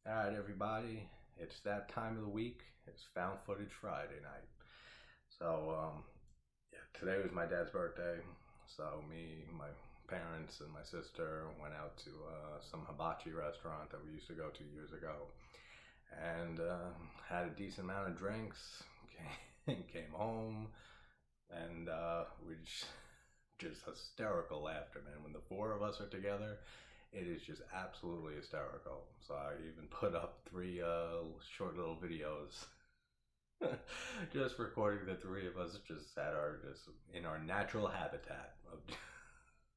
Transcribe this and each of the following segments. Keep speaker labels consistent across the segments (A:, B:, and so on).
A: Alright, everybody, it's that time of the week. It's Found Footage Friday night. Yeah, today was my dad's birthday. So me, my parents, and my sister went out to some hibachi restaurant that we used to go to years ago. And had a decent amount of drinks, came home, and we just hysterical laughter, man. When the four of us are together, it is just absolutely hysterical. So I even put up three short little videos just recording the three of us just in our natural habitat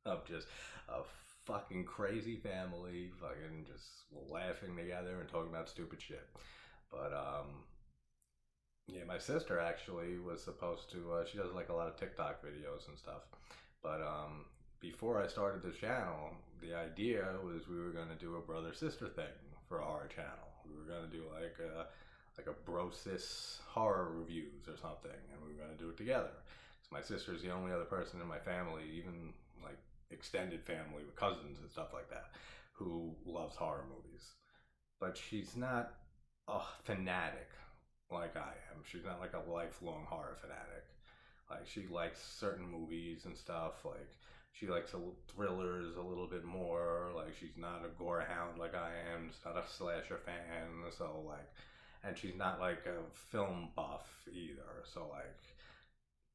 A: of just a fucking crazy family, fucking just laughing together and talking about stupid shit. But yeah, my sister actually was supposed to she does like a lot of TikTok videos and stuff. But before I started the channel, the idea was we were going to do a brother-sister thing for our channel. We were going to do like a bro-sis horror reviews or something, and we were going to do it together. So my sister's the only other person in my family, even like extended family with cousins and stuff like that, who loves horror movies. But she's not a fanatic like I am. She's not like a lifelong horror fanatic. Like, she likes certain movies and stuff. Like, she likes thrillers a little bit more. Like, she's not a gore hound like I am. She's not a slasher fan. So, like, and she's not like a film buff either. So, like,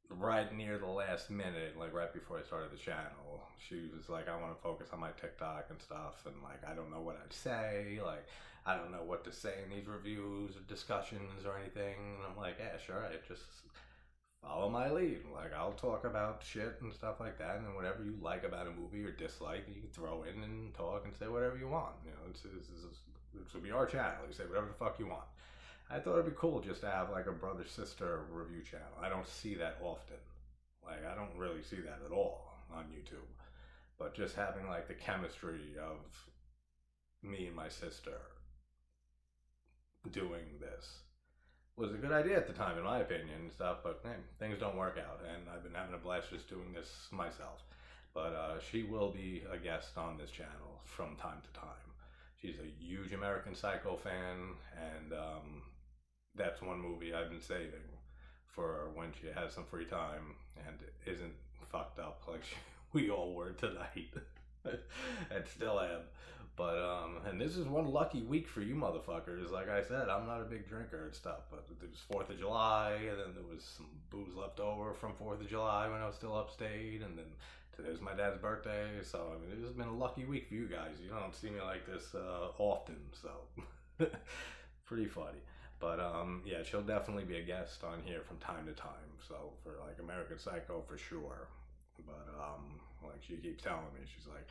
A: right near the last minute, like right before I started the channel, she was like, I want to focus on my TikTok and stuff. And, like, I don't know what I'd say. Like, I don't know what to say in these reviews or discussions or anything. And I'm like, yeah, sure, I just follow my lead. Like, I'll talk about shit and stuff like that, and whatever you like about a movie or dislike, you can throw in and talk and say whatever you want. You know, this will be our channel. You say whatever the fuck you want. I thought it'd be cool just to have like a brother-sister review channel. I don't see that often. Like, I don't really see that at all on YouTube. But just having like the chemistry of me and my sister doing this was a good idea at the time, in my opinion, and stuff, but hey, things don't work out, and I've been having a blast just doing this myself. But she will be a guest on this channel from time to time. She's a huge American Psycho fan, and that's one movie I've been saving for when she has some free time and isn't fucked up like we all were tonight, and still am. But, and this is one lucky week for you motherfuckers. Like I said, I'm not a big drinker and stuff, but there was 4th of July, and then there was some booze left over from 4th of July when I was still upstate, and then today was my dad's birthday, so, I mean, this has been a lucky week for you guys. You don't see me like this often, so, pretty funny. But, yeah, she'll definitely be a guest on here from time to time, so, for, like, American Psycho, for sure. But, like, she keeps telling me, she's like,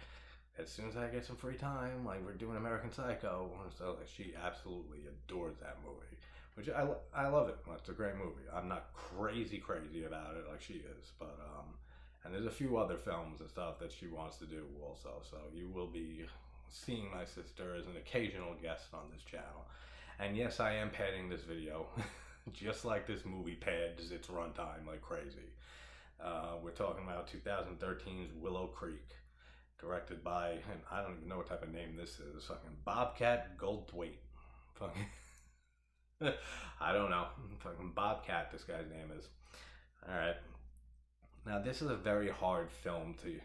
A: as soon as I get some free time, like, we're doing American Psycho, so like, she absolutely adores that movie, which I love it. It's a great movie. I'm not crazy about it like she is, but and there's a few other films and stuff that she wants to do also. So you will be seeing my sister as an occasional guest on this channel. And yes, I am padding this video, just like this movie pads its runtime like crazy. We're talking about 2013's Willow Creek, directed by, and I don't even know what type of name this is, fucking Bobcat Goldthwait. Fucking, I don't know. Fucking Bobcat, this guy's name is. Alright. Now, this is a very hard film to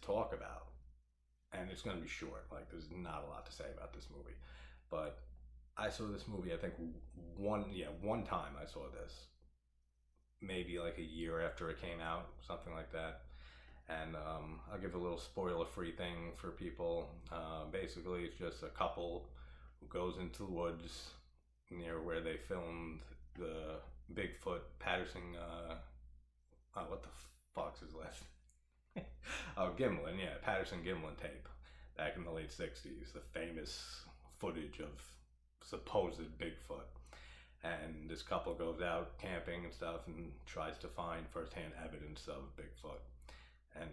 A: talk about. And it's going to be short. Like, there's not a lot to say about this movie. But I saw this movie, I think, one time I saw this. Maybe like a year after it came out, something like that. And I'll give a little spoiler-free thing for people. Basically, it's just a couple who goes into the woods near where they filmed the Bigfoot Patterson, what the fuck's his last name? Oh, Gimlin, yeah, Patterson Gimlin tape back in the late 60s. The famous footage of supposed Bigfoot. And this couple goes out camping and stuff and tries to find firsthand evidence of Bigfoot. And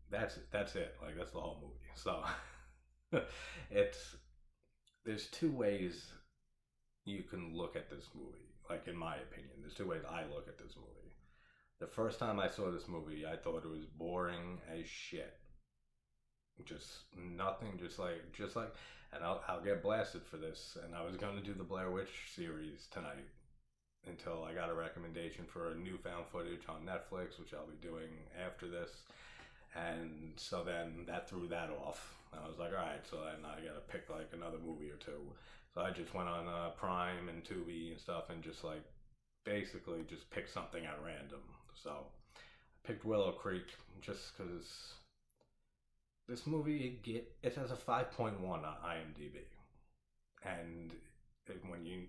A: that's it. Like, that's the whole movie. So there's two ways you can look at this movie. Like, in my opinion, there's two ways I look at this movie. The first time I saw this movie, I thought it was boring as shit. Just nothing, just like, And I'll get blasted for this. And I was going to do the Blair Witch series tonight until I got a recommendation for a new found footage on Netflix, which I'll be doing after this. And so then that threw that off. I was like, all right, so then I got to pick like another movie or two. So I just went on Prime and Tubi and stuff and just like basically just picked something at random. So I picked Willow Creek just because this movie, it has a 5.1 on IMDb. And when you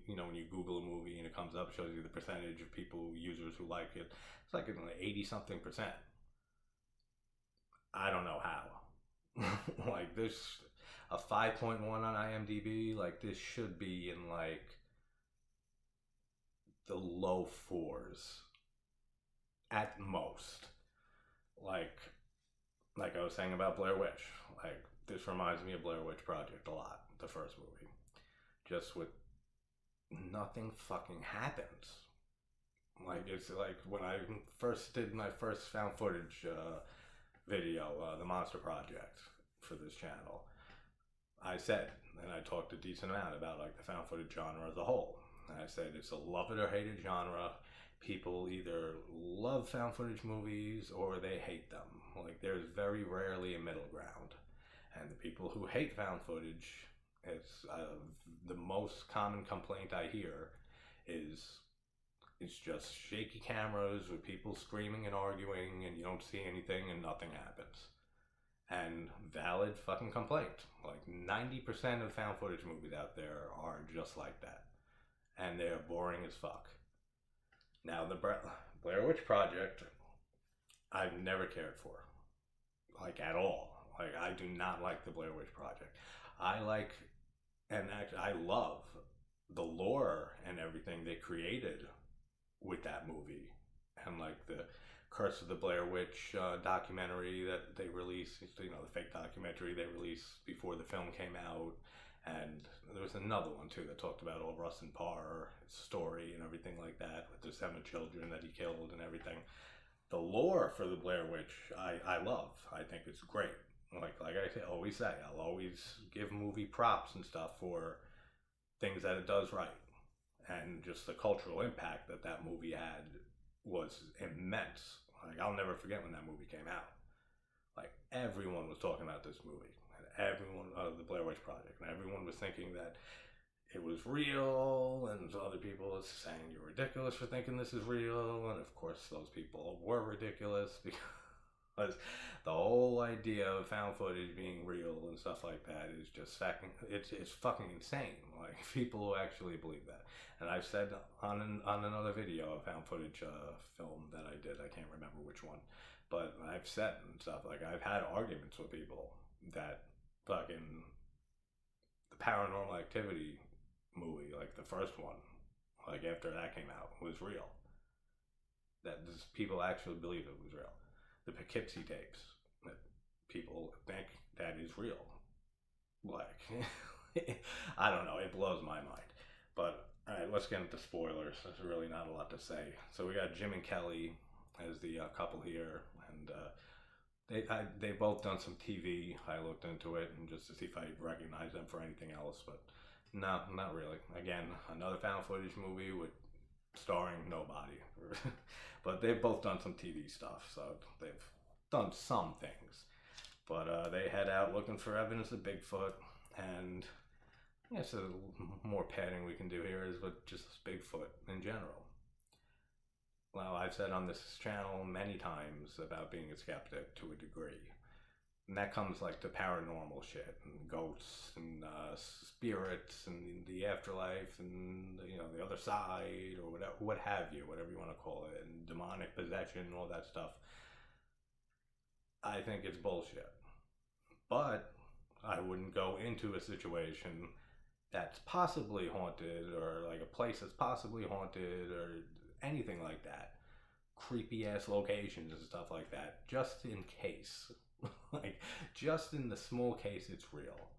A: Google a movie and it comes up, shows you the percentage of users who like it. It's like 80-something%. I don't know how. Like this, a 5.1 on IMDb, like this should be in like the low 4s at most. Like I was saying about Blair Witch, like this reminds me of Blair Witch Project a lot, the first movie. Just with nothing fucking happens. Like it's like when I first did my first found footage video, the Monster Project for this channel, I said, and I talked a decent amount about like the found footage genre as a whole. And I said it's a love it or hate it genre. People either love found footage movies or they hate them. Like there's very rarely a middle ground. And the people who hate found footage, it's the most common complaint I hear is it's just shaky cameras with people screaming and arguing and you don't see anything and nothing happens. And valid fucking complaint. Like 90% of found footage movies out there are just like that. And they're boring as fuck. Now, the Blair Witch Project, I've never cared for. Like, at all. Like, I do not like the Blair Witch Project. I like, and actually, I love the lore and everything they created with that movie. And, like, the Curse of the Blair Witch documentary that they released, the fake documentary they released before the film came out. And there was another one too that talked about old Rustin Parr, his story and everything like that, with the 7 children that he killed and everything. The lore for the Blair Witch, I love. I think it's great. Like I always say, I'll always give movie props and stuff for things that it does right. And just the cultural impact that movie had was immense. Like I'll never forget when that movie came out. Like everyone was talking about this movie. Everyone, the Blair Witch Project, and everyone was thinking that it was real, and other people were saying you're ridiculous for thinking this is real, and of course those people were ridiculous because the whole idea of found footage being real and stuff like that is just it's fucking insane. Like people who actually believe that, and I've said on another video, a found footage film that I did, I can't remember which one, but I've said and stuff like I've had arguments with people that fucking the Paranormal Activity movie, like the first one, like after that came out, was real. That people actually believe it was real. The Poughkeepsie tapes, that people think that is real. Like, I don't know, it blows my mind. But, alright, let's get into spoilers. There's really not a lot to say. So we got Jim and Kelly as the couple here, and they both done some TV. I looked into it and just to see if I recognize them for anything else, but no, not really. Again, another found footage movie with starring nobody. But they've both done some TV stuff, so they've done some things. But they head out looking for evidence of Bigfoot, and I guess a more padding we can do here is with just Bigfoot in general. Well, I've said on this channel many times about being a skeptic to a degree. And that comes like to paranormal shit and ghosts and spirits and the afterlife and the other side or whatever, whatever you want to call it, and demonic possession and all that stuff. I think it's bullshit. But I wouldn't go into a situation that's possibly haunted or like a place that's possibly haunted or anything like that, creepy ass locations and stuff like that, just in case. Like just in the small case it's real.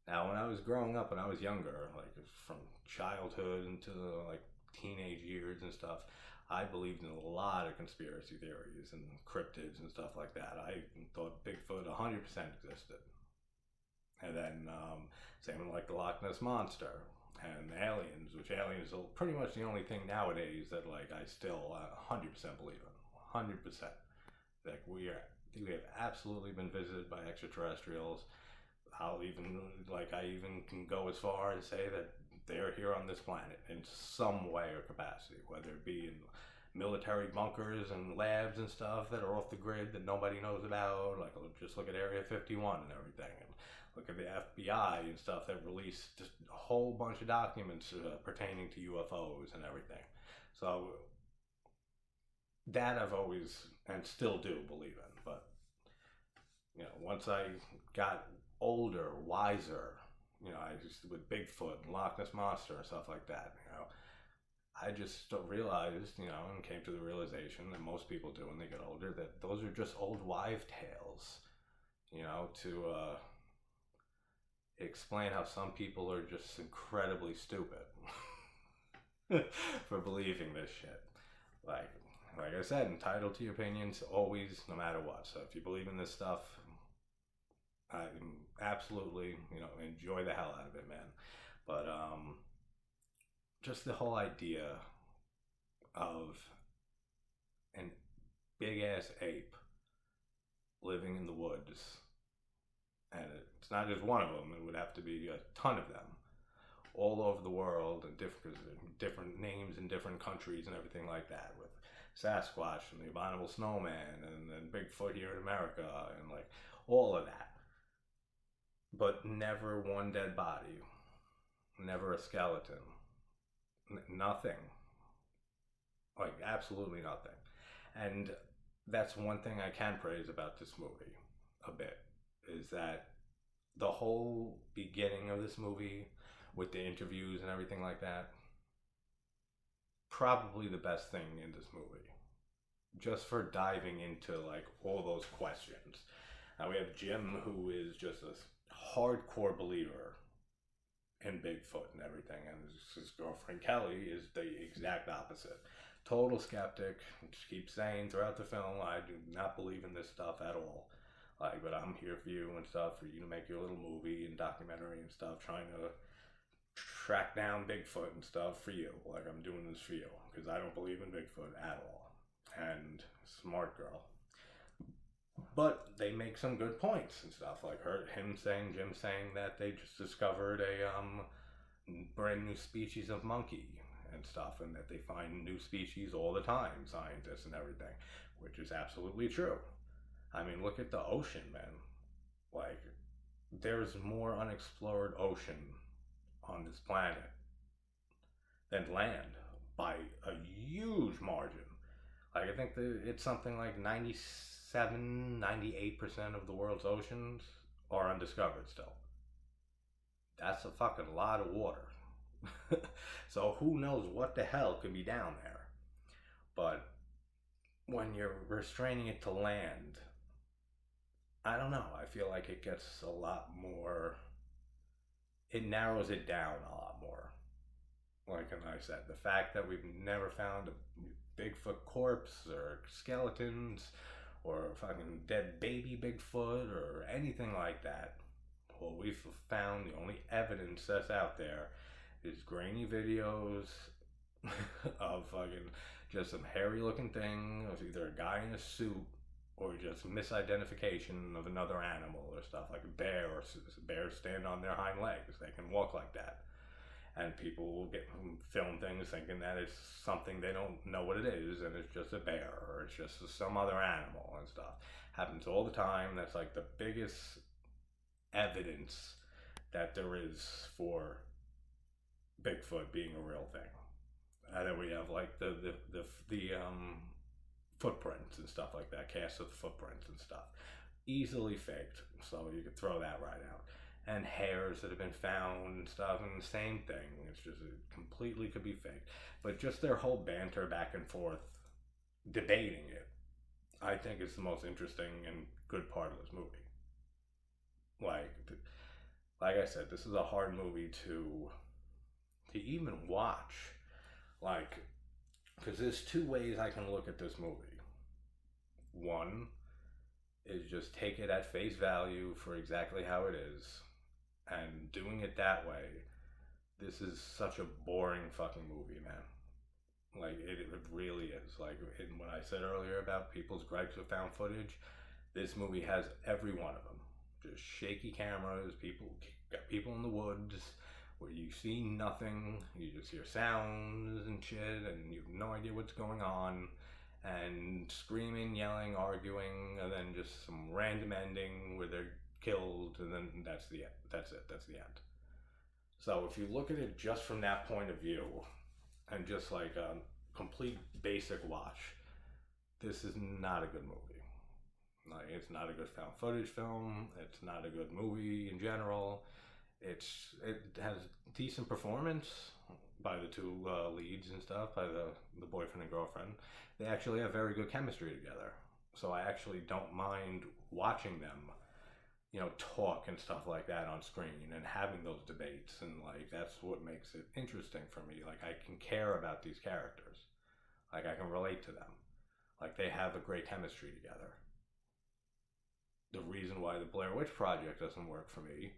A: Now when I was growing up, when I was younger, like from childhood into like teenage years and stuff, I believed in a lot of conspiracy theories and cryptids and stuff like that. I thought Bigfoot 100% existed. And then same with like the Loch Ness Monster and aliens, which aliens are pretty much the only thing nowadays that like I still 100% believe in. 100%. Like we have absolutely been visited by extraterrestrials. I even can go as far as say that they're here on this planet in some way or capacity, whether it be in military bunkers and labs and stuff that are off the grid that nobody knows about. Like, just look at Area 51 and everything, and look at the FBI and stuff that released just a whole bunch of documents pertaining to UFOs and everything. So that I've always and still do believe in. But once I got older, wiser, I just with Bigfoot and Loch Ness Monster and stuff like that, I just realized, and came to the realization that most people do when they get older, that those are just old wives' tales, to explain how some people are just incredibly stupid for believing this shit. Like I said, entitled to your opinions always, no matter what. So if you believe in this stuff, I absolutely, enjoy the hell out of it, man. But just the whole idea of an big ass ape living in the woods, and it's not just one of them, it would have to be a ton of them all over the world, and different names in different countries and everything like that, with Sasquatch and the Abominable Snowman and then Bigfoot here in America and like all of that, but never one dead body, never a skeleton, nothing, like absolutely nothing. And that's one thing I can praise about this movie a bit, is that the whole beginning of this movie with the interviews and everything like that, probably the best thing in this movie, just for diving into like all those questions. Now we have Jim, who is just a hardcore believer in Bigfoot and everything, and his girlfriend Kelly is the exact opposite. Total skeptic. She keeps saying throughout the film, I do not believe in this stuff at all. Like, but I'm here for you and stuff, for you to make your little movie and documentary and stuff, trying to track down Bigfoot and stuff for you. Like, I'm doing this for you, because I don't believe in Bigfoot at all. And smart girl. But they make some good points and stuff, like Jim saying that they just discovered a brand new species of monkey and stuff, and that they find new species all the time, scientists and everything, which is absolutely true. I mean, look at the ocean, man. Like, there's more unexplored ocean on this planet than land by a huge margin. Like, I think it's something like 98% of the world's oceans are undiscovered still. That's a fucking lot of water. So who knows what the hell could be down there. But when you're restraining it to land, I don't know, I feel like it gets a lot more, it narrows it down a lot more. Like I said, the fact that we've never found a Bigfoot corpse or skeletons or a fucking dead baby Bigfoot or anything like that. Well, we've found the only evidence that's out there is grainy videos of fucking just some hairy looking thing of either a guy in a suit or just misidentification of another animal or stuff, like a bear, or bears stand on their hind legs, they can walk like that. And people will get film things thinking that it's something they don't know what it is, and it's just a bear, or it's just some other animal and stuff. Happens all the time. That's like the biggest evidence that there is for Bigfoot being a real thing. And then we have like the footprints and stuff like that, casts of the footprints and stuff, easily faked. So you could throw that right out. And hairs that have been found and stuff, and the same thing. It's just, it completely could be faked. But just their whole banter back and forth, debating it, I think is the most interesting and good part of this movie. Like I said, this is a hard movie to even watch. Like, because there's two ways I can look at this movie. One is just take it at face value for exactly how it is, And doing it that way, this is such a boring fucking movie, man. Like, it really is. Like, when I said earlier about people's gripes with found footage, this movie has every one of them. Just shaky cameras, got people in the woods where you see nothing, you just hear sounds and shit, and you have no idea what's going on, and screaming, yelling, arguing, and then just some random ending where they're killed, and then that's the end. That's it. That's the end. So if you look at it just from that point of view, and just like a complete basic watch, this is not a good movie. Like, it's not a good found footage film. It's not a good movie in general. It has decent performance by the two leads and stuff, by the boyfriend and girlfriend. They actually have very good chemistry together. So I actually don't mind watching them, talk and stuff like that on screen and having those debates. And like, that's what makes it interesting for me. Like, I can care about these characters. Like, I can relate to them. Like, they have a great chemistry together. The reason why the Blair Witch Project doesn't work for me,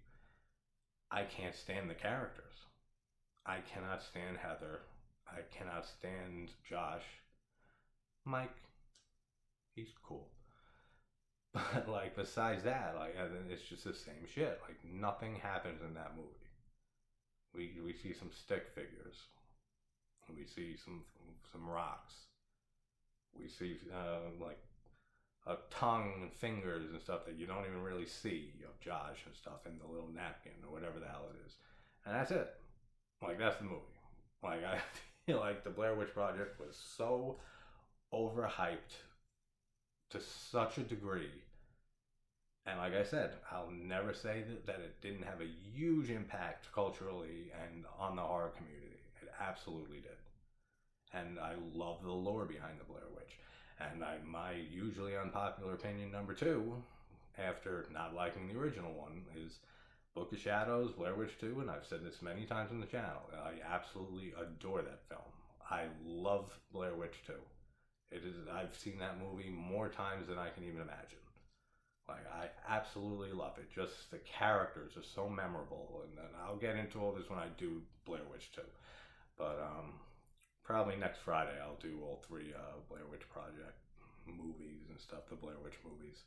A: I can't stand the characters. I cannot stand Heather. I cannot stand Josh. Mike, he's cool. But like, besides that, like, it's just the same shit. Like, nothing happens in that movie. We see some stick figures. We see some rocks. We see like a tongue and fingers and stuff that you don't even really see of Josh and stuff in the little napkin or whatever the hell it is. And that's it. Like, that's the movie. Like, I feel like the Blair Witch Project was so overhyped to such a degree. And like I said, I'll never say that it didn't have a huge impact culturally and on the horror community. It absolutely did. And I love the lore behind the Blair Witch. And my usually unpopular opinion number 2, after not liking the original one, is Book of Shadows, Blair Witch 2, and I've said this many times on the channel. I absolutely adore that film. I love Blair Witch 2. I've seen that movie more times than I can even imagine. Like, I absolutely love it. Just the characters are so memorable, and then I'll get into all this when I do Blair Witch 2. But probably next Friday I'll do all 3 Blair Witch Project movies and stuff, the Blair Witch movies.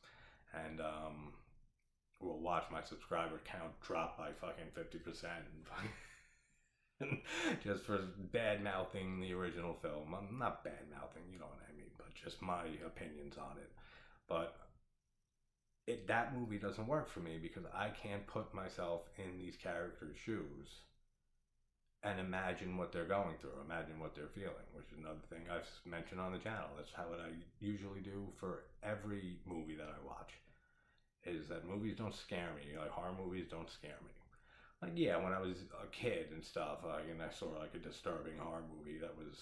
A: And we'll watch my subscriber count drop by fucking 50%. Just for bad-mouthing the original film. I'm not bad-mouthing, you know what I mean, but just my opinions on it. But that movie doesn't work for me because I can't put myself in these characters' shoes and imagine what they're going through, imagine what they're feeling, which is another thing I've mentioned on the channel. That's how I usually do for every movie that I watch, is that movies don't scare me. Like, horror movies don't scare me. Like, yeah, when I was a kid and stuff, and I saw like a disturbing horror movie that was,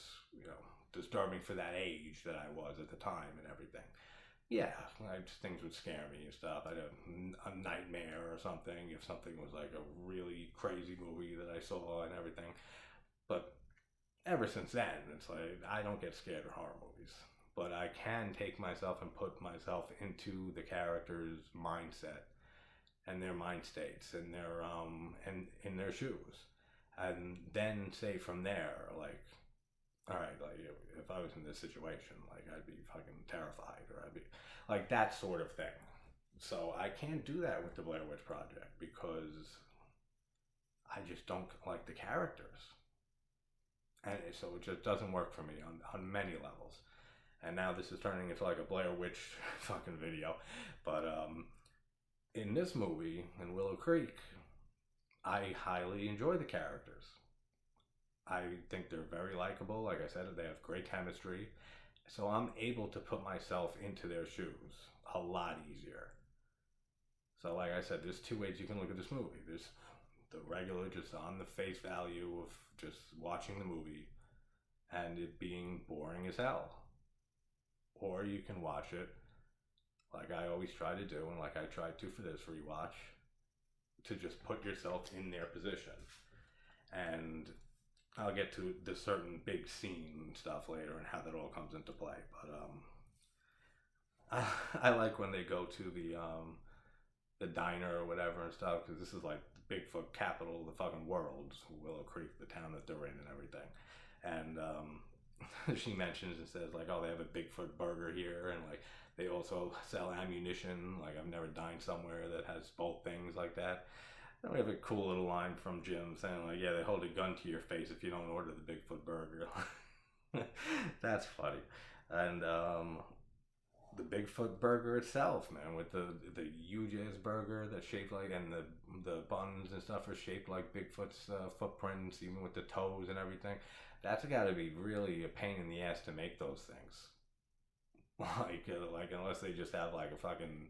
A: disturbing for that age that I was at the time and everything. Yeah, things would scare me and stuff. I had a nightmare or something if something was like a really crazy movie that I saw and everything. But ever since then, it's like, I don't get scared of horror movies. But I can take myself and put myself into the character's mindset and their mind states and their and in their shoes, and then say from there, like, all right, like, if I was in this situation, like, I'd be fucking terrified, or I'd be like, that sort of thing. So I can't do that with the Blair Witch Project because I just don't like the characters, and so it just doesn't work for me on many levels. And now this is turning into like a Blair Witch fucking video, but in this movie, in Willow Creek, I highly enjoy the characters. I think they're very likable. Like I said, they have great chemistry. So I'm able to put myself into their shoes a lot easier. So like I said, there's 2 ways you can look at this movie. There's the regular, just on the face value of just watching the movie and it being boring as hell. Or you can watch it like I always try to do, and like I tried to for this rewatch, to just put yourself in their position. And I'll get to the certain big scene stuff later and how that all comes into play. But I like when they go to the diner or whatever and stuff, because this is like Bigfoot capital of the fucking world, Willow Creek, the town that they're in and everything. And she mentions and says like, oh, they have a Bigfoot burger here, and like they also sell ammunition. Like, I've never dined somewhere that has both things like that. And we have a cool little line from Jim saying like, yeah, they hold a gun to your face if you don't order the Bigfoot burger. That's funny. And the Bigfoot burger itself, man, with the huge ass burger that's shaped like, and the buns and stuff are shaped like Bigfoot's footprints, even with the toes and everything. That's got to be really a pain in the ass to make those things. Like unless they just have like a fucking,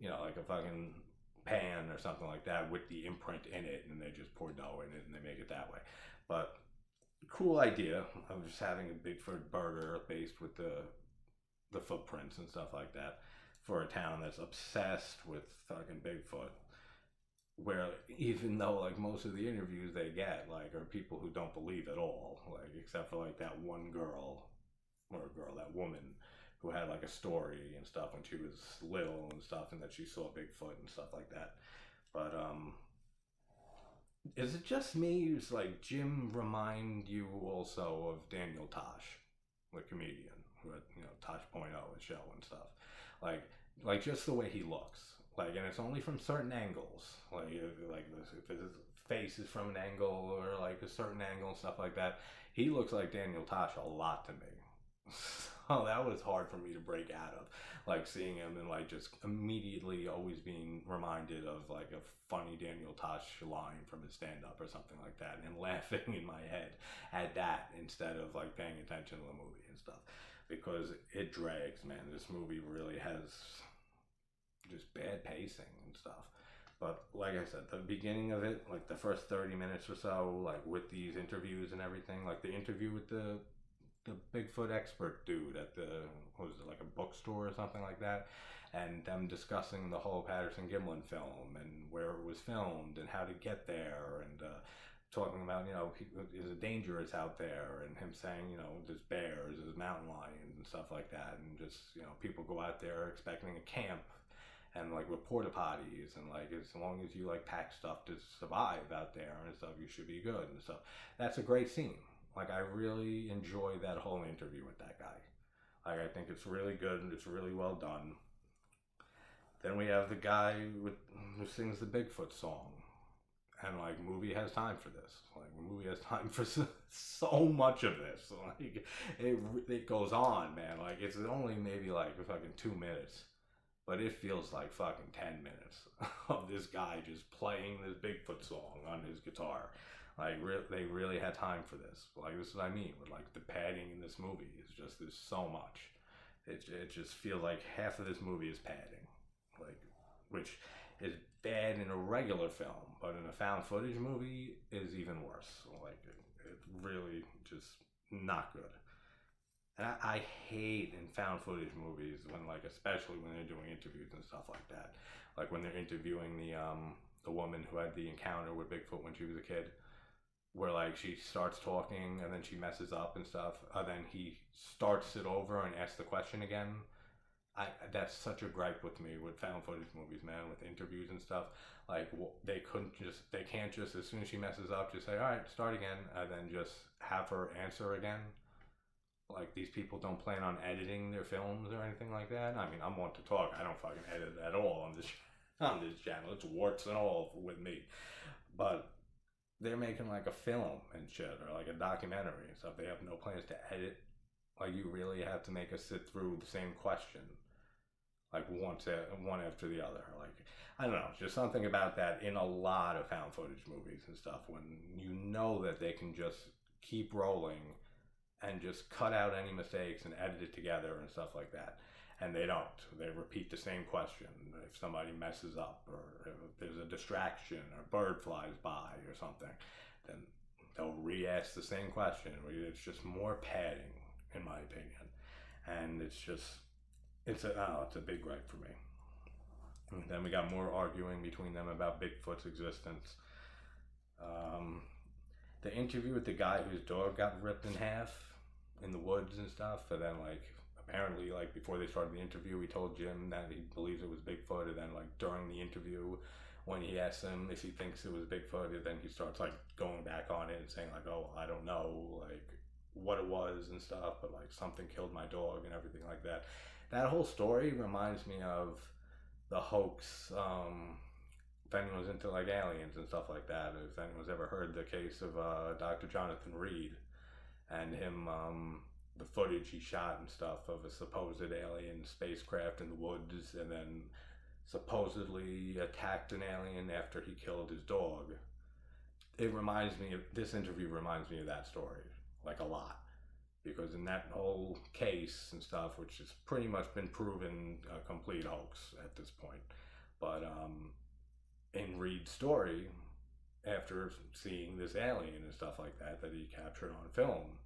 A: like a fucking pan or something like that with the imprint in it, and they just pour dough in it and they make it that way. But cool idea of just having a Bigfoot burger based with the footprints and stuff like that for a town that's obsessed with fucking Bigfoot, where even though like most of the interviews they get like are people who don't believe at all, like except for like that one girl, that woman who had like a story and stuff when she was little and stuff, and that she saw Bigfoot and stuff like that. But is it just me? Does like Jim remind you also of Daniel Tosh, the comedian who had, Tosh.0 and show and stuff, like just the way he looks, like, and it's only from certain angles, like if his face is from an angle or like a certain angle and stuff like that, he looks like Daniel Tosh a lot to me. So that was hard for me to break out of, like seeing him and like just immediately always being reminded of like a funny Daniel Tosh line from his stand-up or something like that, and laughing in my head at that instead of like paying attention to the movie and stuff, because it drags, man. This movie really has just bad pacing and stuff. But like I said, the beginning of it, like the first 30 minutes or so, like with these interviews and everything, like the interview with the Bigfoot expert dude at what was it, like a bookstore or something like that, and them discussing the whole Patterson Gimlin film and where it was filmed and how to get there, and talking about, is it dangerous out there, and him saying, there's bears, there's mountain lions and stuff like that, and just, people go out there expecting a camp and like with porta potties, and like as long as you like pack stuff to survive out there and stuff, you should be good and stuff. That's a great scene. Like, I really enjoy that whole interview with that guy. Like, I think it's really good and it's really well done. Then we have the guy who sings the Bigfoot song. And, like, movie has time for this. Like, movie has time for so much of this. Like, it goes on, man. Like, it's only maybe, like, fucking 2 minutes. But it feels like fucking 10 minutes of this guy just playing this Bigfoot song on his guitar. Like, they really had time for this. Like, this is what I mean with, like, the padding in this movie. It's just, there's so much. It just feels like half of this movie is padding. Like, which is bad in a regular film, but in a found footage movie is even worse. Like, it's really just not good. And I hate in found footage movies when, like, especially when they're doing interviews and stuff like that. Like, when they're interviewing the woman who had the encounter with Bigfoot when she was a kid, where like she starts talking and then she messes up and stuff, and then he starts it over and asks the question again. That's such a gripe with me with found footage movies, man, with interviews and stuff. Like, they can't just, as soon as she messes up, just say, all right, start again, and then just have her answer again. Like, these people don't plan on editing their films or anything like that. I mean, I'm one to talk. I don't fucking edit at all on this channel. It's warts and all with me. But they're making like a film and shit, or like a documentary and stuff. They have no plans to edit. Like, you really have to make us sit through the same question, like one after the other. Like, I don't know, just something about that in a lot of found footage movies and stuff, when you know that they can just keep rolling and just cut out any mistakes and edit it together and stuff like that. And they don't. They repeat the same question. If somebody messes up, or if there's a distraction, or a bird flies by or something, then they'll re-ask the same question. It's just more padding, in my opinion. And it's a big gripe for me. And then we got more arguing between them about Bigfoot's existence. The interview with the guy whose dog got ripped in half in the woods and stuff, and then like, apparently, like, before they started the interview, he told Jim that he believes it was Bigfoot, and then, like, during the interview, when he asks him if he thinks it was Bigfoot, and then he starts like going back on it and saying like, oh, I don't know, like what it was and stuff, but like something killed my dog and everything like that. That whole story reminds me of the hoax. If anyone's into like aliens and stuff like that, if anyone's ever heard the case of Dr. Jonathan Reed and him, the footage he shot and stuff of a supposed alien spacecraft in the woods, and then supposedly attacked an alien after he killed his dog. This interview reminds me of that story, like a lot. Because in that whole case and stuff, which has pretty much been proven a complete hoax at this point. But in Reed's story, after seeing this alien and stuff like that he captured on film,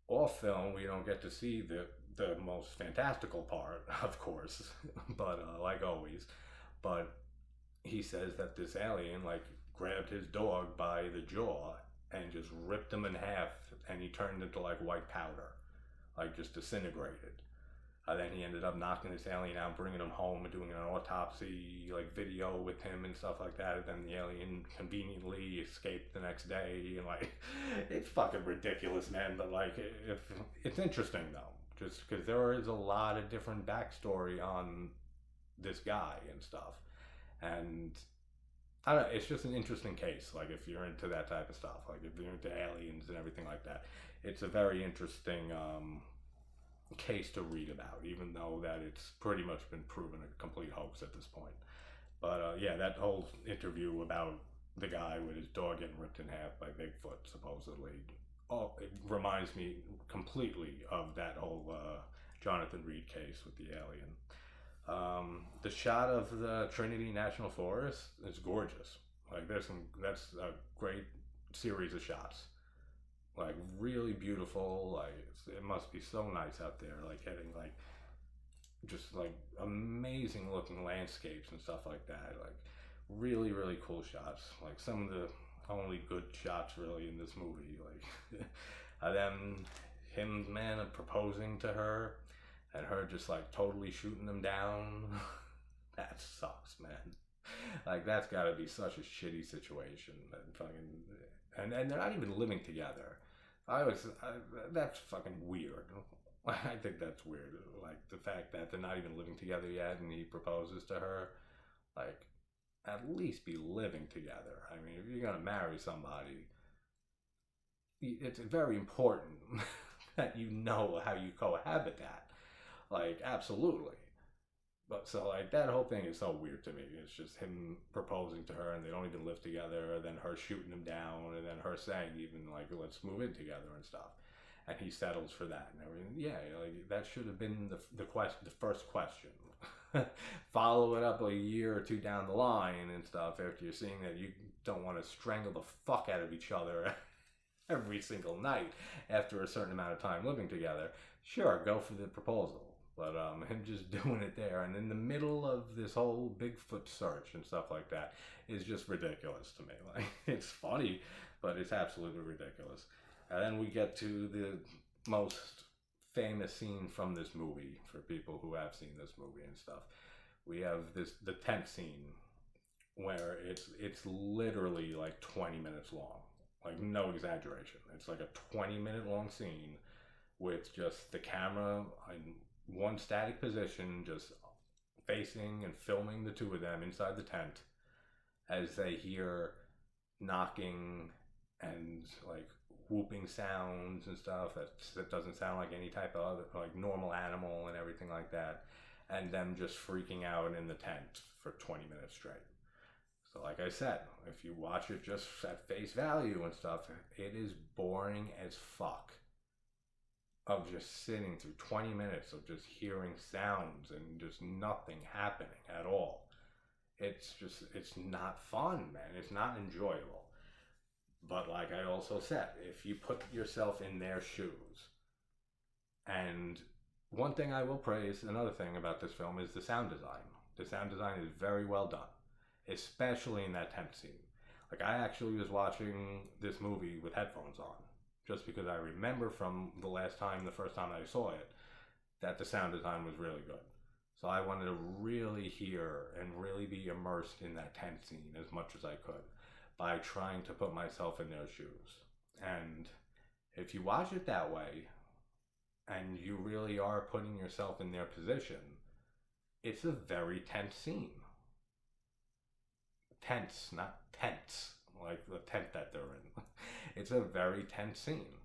A: off film we don't get to see the most fantastical part, of course, but like always. But he says that this alien like grabbed his dog by the jaw and just ripped him in half, and he turned into like white powder, like just disintegrated. Then he ended up knocking this alien out, bringing him home and doing an autopsy like video with him and stuff like that. And then the alien conveniently escaped the next day, and like it's fucking ridiculous, man. But like it's interesting though, just because there is a lot of different backstory on this guy and stuff, and I don't know, it's just an interesting case. Like if you're into that type of stuff, like if you're into aliens and everything like that, it's a very interesting case to read about, even though that it's pretty much been proven a complete hoax at this point. But yeah, that whole interview about the guy with his dog getting ripped in half by Bigfoot, supposedly, it reminds me completely of that whole Jonathan Reed case with the alien. The shot of the Trinity National Forest is gorgeous. Like that's a great series of shots. Like really beautiful. Like it must be so nice out there. Like getting like just like amazing looking landscapes and stuff like that. Like really really cool shots. Like some of the only good shots really in this movie. Like then him proposing to her, and her just like totally shooting him down. That sucks, man. Like that's got to be such a shitty situation. And they're not even living together. That's fucking weird. I think that's weird. Like the fact that they're not even living together yet, and he proposes to her. Like at least be living together. I mean, if you're gonna marry somebody, it's very important that you know how you cohabit that. Like absolutely. But so like that whole thing is so weird to me. It's just him proposing to her and they don't even live together, then her shooting him down, and then her saying even like let's move in together and stuff. And he settles for that and everything. Yeah, like that should have been the first question. Follow it up a year or two down the line and stuff after you're seeing that you don't want to strangle the fuck out of each other every single night after a certain amount of time living together. Sure, go for the proposal. But him just doing it there and in the middle of this whole Bigfoot search and stuff like that is just ridiculous to me. Like it's funny, but it's absolutely ridiculous. And then we get to the most famous scene from this movie for people who have seen this movie and stuff. We have the tent scene where it's literally like 20 minutes long. Like no exaggeration. It's like a 20-minute long scene with just the camera in one static position, just facing and filming the two of them inside the tent as they hear knocking and like whooping sounds and stuff that doesn't sound like any type of other, like normal animal and everything like that, and them just freaking out in the tent for 20 minutes straight. So like I said, if you watch it just at face value and stuff, it is boring as fuck. Of just sitting through 20 minutes of just hearing sounds and just nothing happening at all. It's not fun, man. It's not enjoyable. But like I also said, if you put yourself in their shoes, and one thing I will praise, another thing about this film is the sound design. The sound design is very well done, especially in that tent scene. Like I actually was watching this movie with headphones on. Just because I remember from the first time I saw it, that the sound design was really good. So I wanted to really hear and really be immersed in that tent scene as much as I could by trying to put myself in their shoes. And if you watch it that way, and you really are putting yourself in their position, it's a very tense scene. Tense, not tense, like the tent that they're in. It's a very tense scene.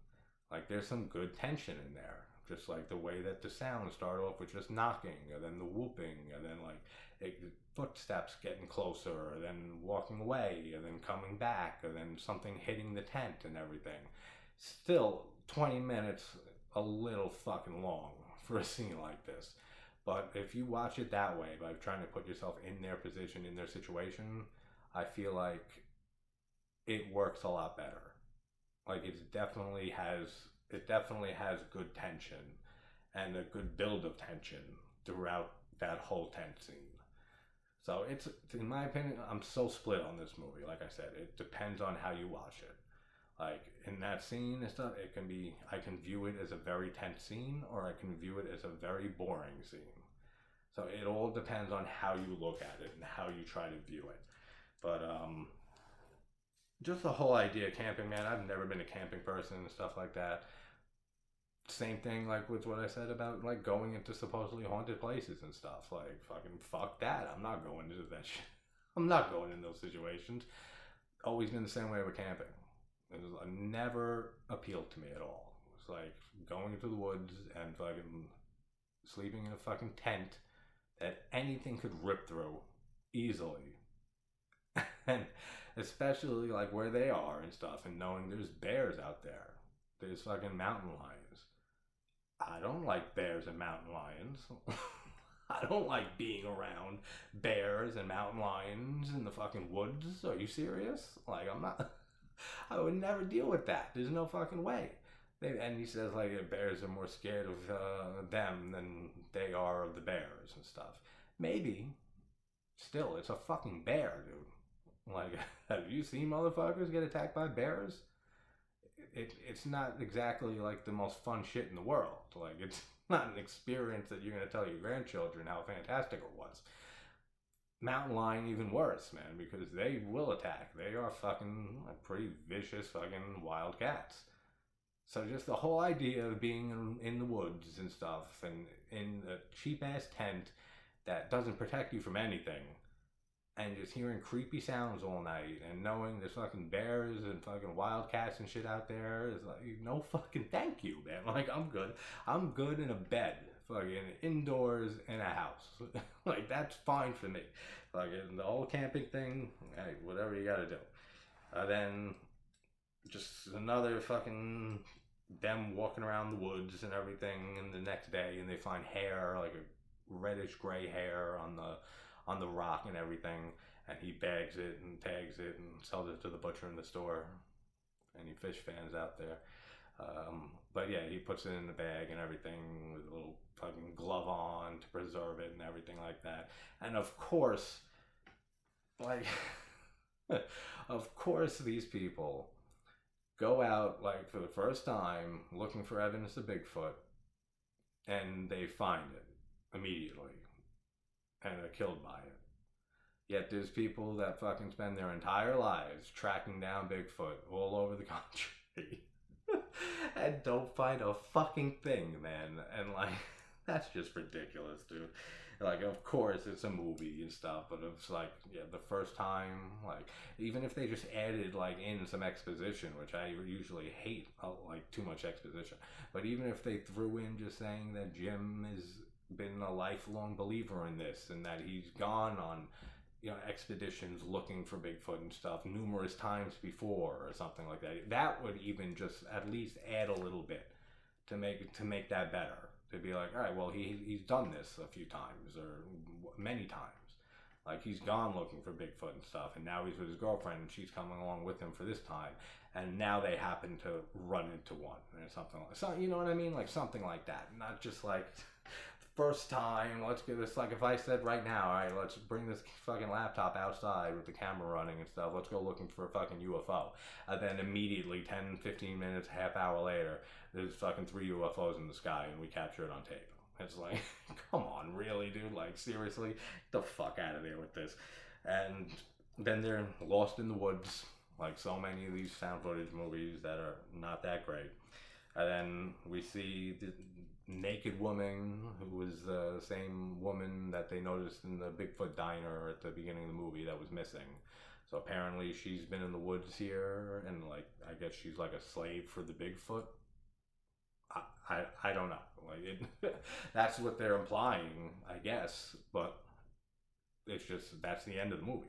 A: Like, there's some good tension in there. Just like the way that the sounds start off with just knocking, and then the whooping, and then like footsteps getting closer, and then walking away, and then coming back, and then something hitting the tent and everything. Still, 20 minutes, a little fucking long for a scene like this. But if you watch it that way, by trying to put yourself in their position, in their situation, I feel like it works a lot better. Like, it definitely has good tension and a good build of tension throughout that whole tent scene. So it's, in my opinion, I'm so split on this movie. Like I said, it depends on how you watch it. Like, in that scene and stuff, it can be, I can view it as a very tense scene, or I can view it as a very boring scene. So it all depends on how you look at it and how you try to view it. But just the whole idea of camping, man, I've never been a camping person and stuff like that. Same thing like with what I said about like going into supposedly haunted places and stuff. Like, fucking fuck that. I'm not going into that shit. I'm not going in those situations. Always been the same way with camping. It was never appealed to me at all. It's like going into the woods and fucking sleeping in a fucking tent that anything could rip through easily. And especially like where they are and stuff, and knowing there's bears out there. There's fucking mountain lions. I don't like bears and mountain lions. I don't like being around bears and mountain lions in the fucking woods. Are you serious? Like, I'm not... I would never deal with that. There's no fucking way. And he says, like, bears are more scared of them than they are of the bears and stuff. Maybe. Still, it's a fucking bear, dude. Like, have you seen motherfuckers get attacked by bears? It's not exactly like the most fun shit in the world. Like, it's not an experience that you're going to tell your grandchildren how fantastic it was. Mountain lion, even worse, man, because they will attack. They are fucking pretty vicious fucking wild cats. So just the whole idea of being in the woods and stuff, and in a cheap-ass tent that doesn't protect you from anything, and just hearing creepy sounds all night, and knowing there's fucking bears and fucking wildcats and shit out there, is like, no fucking thank you, man. Like, I'm good. I'm good in a bed, fucking indoors in a house. Like, that's fine for me. Like, the whole camping thing, hey, whatever you gotta do. Then, just another fucking, them walking around the woods and everything, and the next day, and they find hair, like a reddish gray hair on the rock and everything, and he bags it and tags it and sells it to the butcher in the store. Any fish fans out there? But yeah, he puts it in the bag and everything with a little fucking glove on to preserve it and everything like that. And of course, like, of course these people go out, like, for the first time looking for evidence of Bigfoot, and they find it immediately. And are killed by it. Yet there's people that fucking spend their entire lives tracking down Bigfoot all over the country and don't find a fucking thing, man. And like, that's just ridiculous, dude. Like, of course it's a movie and stuff, but it's like, yeah, the first time, like, even if they just added like in some exposition, which I usually hate, like, too much exposition, but even if they threw in just saying that Jim is been a lifelong believer in this, and that he's gone on, you know, expeditions looking for Bigfoot and stuff numerous times before, or something like that. That would even just at least add a little bit to make that better. To be like, all right, well, he's done this a few times, or many times. Like, he's gone looking for Bigfoot and stuff, and now he's with his girlfriend, and she's coming along with him for this time, and now they happen to run into one, or something like that. So, you know what I mean? Like, something like that. Not just like, first time, let's get this, like, if I said right now, all right, let's bring this fucking laptop outside with the camera running and stuff, let's go looking for a fucking UFO. And then immediately, 10, 15 minutes, half hour later, there's fucking 3 UFOs in the sky, and we capture it on tape. It's like, come on, really, dude? Like, seriously? Get the fuck out of there with this. And then they're lost in the woods, like so many of these found footage movies that are not that great. And then we see the naked woman who was the same woman that they noticed in the Bigfoot diner at the beginning of the movie that was missing. So apparently she's been in the woods here, and like I guess she's like a slave for the Bigfoot. I don't know. Like that's what they're implying, I guess. But it's just that's the end of the movie.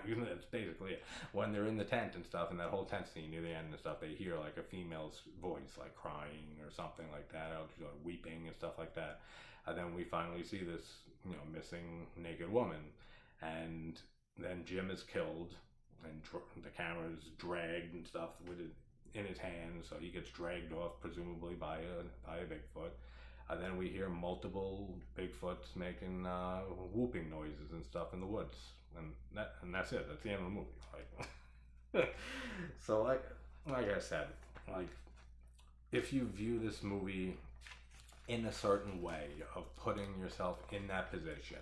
A: That's basically it. When they're in the tent and stuff, and that whole tent scene near the end and stuff, they hear like a female's voice, like crying or something like that, or like weeping and stuff like that. And then we finally see this, missing naked woman, and then Jim is killed, and the camera is dragged and stuff with it in his hands, so he gets dragged off, presumably by a Bigfoot. And then we hear multiple Bigfoots making whooping noises and stuff in the woods, and that's it. That's the end of the movie. Like, so like I said, like if you view this movie in a certain way of putting yourself in that position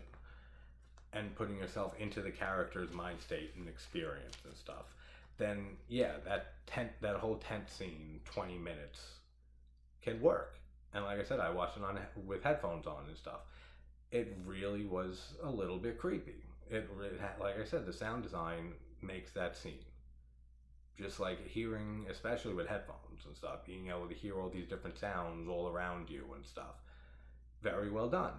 A: and putting yourself into the character's mind state and experience and stuff, then yeah, that whole tent scene, 20 minutes, can work. And like I said, I watched it with headphones on and stuff. It really was a little bit creepy. Like I said, the sound design makes that scene. Just like hearing, especially with headphones and stuff, being able to hear all these different sounds all around you and stuff. Very well done.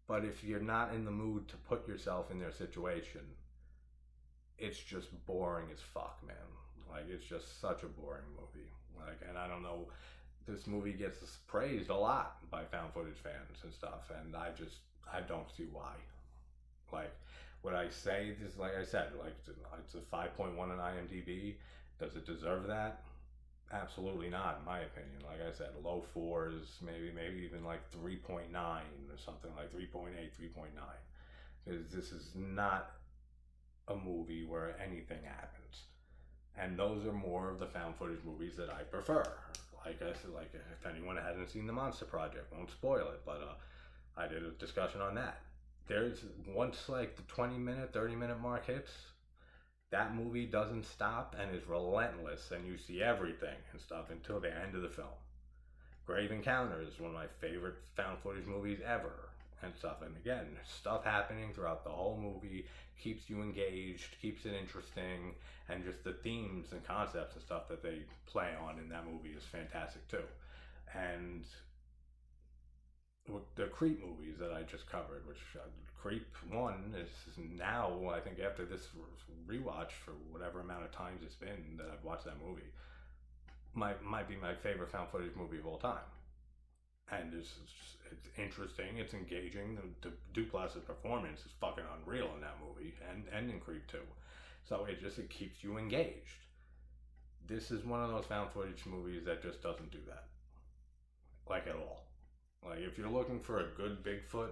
A: But if you're not in the mood to put yourself in their situation, it's just boring as fuck, man. Like, it's just such a boring movie. Like, and I don't know, this movie gets praised a lot by found footage fans and stuff, and I don't see why. Like, would I say this, like I said, like it's a 5.1 on IMDb. Does it deserve that? Absolutely not, in my opinion. Like I said, low fours, maybe even like 3.9 or something, like 3.8, 3.9. Because this is not a movie where anything happens. And those are more of the found footage movies that I prefer. Like I said, like if anyone hasn't seen The Monster Project, won't spoil it, but I did a discussion on that. There's once like the 20-minute, 30-minute mark hits, that movie doesn't stop and is relentless, and you see everything and stuff until the end of the film. Grave Encounters is one of my favorite found footage movies ever and stuff. And again, stuff happening throughout the whole movie, keeps you engaged, keeps it interesting, and just the themes and concepts and stuff that they play on in that movie is fantastic too. And the Creep movies that I just covered, which Creep 1 is now, I think after this rewatch for whatever amount of times it's been that I've watched that movie, might be my favorite found footage movie of all time. And it's interesting, it's engaging. The Duplass's performance is fucking unreal in that movie, and in Creep 2. So it keeps you engaged. This is one of those found footage movies that just doesn't do that. Like, at all. Like, if you're looking for a good Bigfoot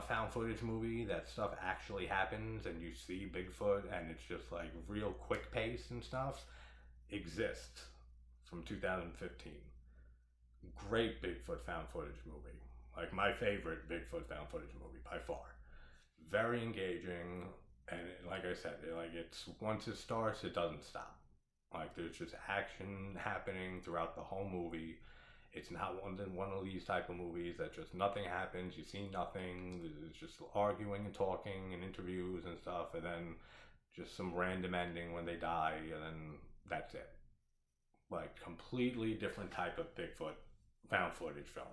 A: found footage movie, that stuff actually happens and you see Bigfoot and it's just like real quick pace and stuff, exists from 2015. Great Bigfoot found footage movie. Like my favorite Bigfoot found footage movie by far. Very engaging, and like I said, it's once it starts, it doesn't stop. Like there's just action happening throughout the whole movie. It's not one of these type of movies that just nothing happens, you see nothing, it's just arguing and talking and interviews and stuff, and then just some random ending when they die, and then that's it. Like completely different type of Bigfoot found footage film.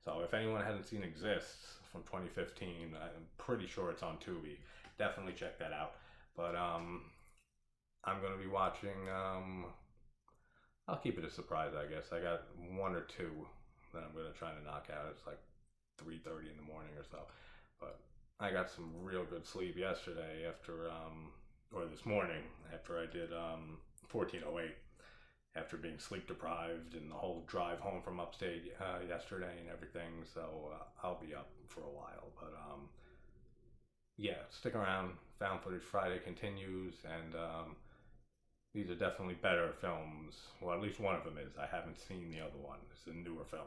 A: So if anyone hasn't seen Exists from 2015, I'm pretty sure it's on Tubi. Definitely check that out. But I'm going to be watching... I'll keep it a surprise, I guess. I got one or two that I'm going to try to knock out. It's like 3:30 in the morning or so. But I got some real good sleep yesterday or this morning after I did 1408. After being sleep deprived and the whole drive home from upstate yesterday and everything. So I'll be up for a while. But yeah, stick around. Found Footage Friday continues, and these are definitely better films. Well, at least one of them is. I haven't seen the other one. It's a newer film.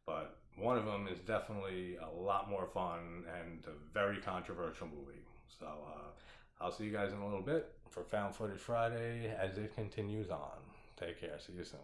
A: but one of them is definitely a lot more fun and a very controversial movie. So I'll see you guys in a little bit for Found Footage Friday as it continues on. Take care. See you soon.